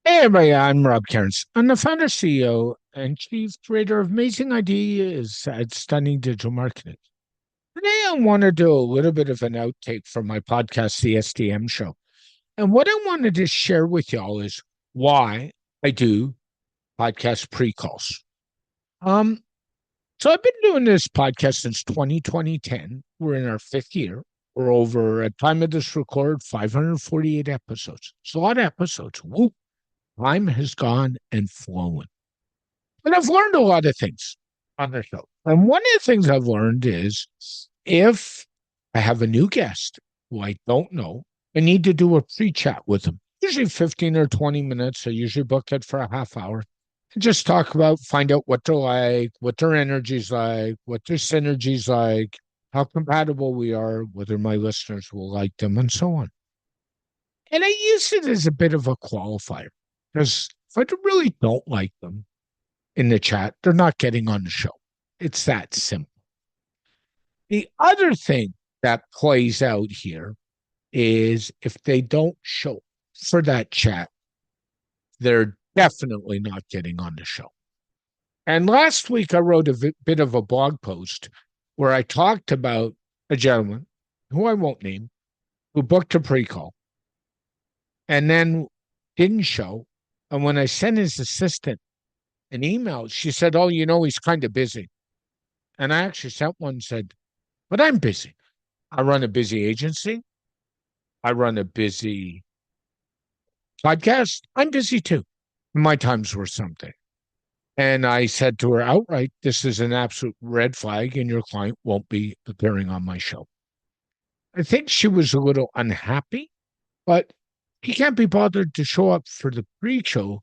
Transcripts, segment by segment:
Hey everybody, I'm Rob Cairns. I'm the founder, CEO, and chief creator of Amazing Ideas at Stunning Digital Marketing. Today, I want to do a little bit of an outtake from my podcast, The SDM Show. And what I wanted to share with y'all is why I do podcast pre-calls. Um, so I've been doing this podcast since 2010. We're in our fifth year. We're over, at time of this record, 548 episodes. It's a lot of episodes. Woo! Time has gone and flown. But I've learned a lot of things on the show. And one of the things I've learned is if I have a new guest who I don't know, I need to do a pre-chat with them. Usually 15 or 20 minutes. I usually book it for a half hour. And just talk about, find out what they're like, what their energy's like, what their synergy's like, how compatible we are, whether my listeners will like them, and so on. And I use it as a bit of a qualifier because if I really don't like them in the chat, they're not getting on the show. It's that simple. The other thing that plays out here is if they don't show for that chat, they're definitely not getting on the show. And last week, I wrote a bit of a blog post where I talked about a gentleman who I won't name who booked a pre-call and then didn't show. And when I sent his assistant an email, she said, "Oh, he's kind of busy." And I actually sent one and said, "But I'm busy. I run a busy agency. I run a busy podcast. I'm busy too. My time's worth something." And I said to her outright, "This is an absolute red flag, and your client won't be appearing on my show." I think she was a little unhappy, but he can't be bothered to show up for the pre-show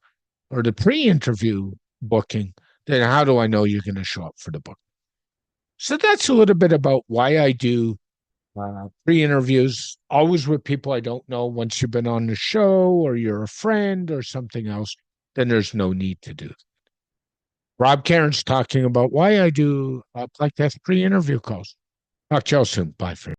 or the pre-interview booking. Then how do I know you're going to show up for the book? So that's a little bit about why I do pre-interviews, always with people I don't know. Once you've been on the show or you're a friend or something else, then there's no need to do it. Rob Cairns talking about why I do podcast pre-interview calls. Talk to y'all soon. Bye for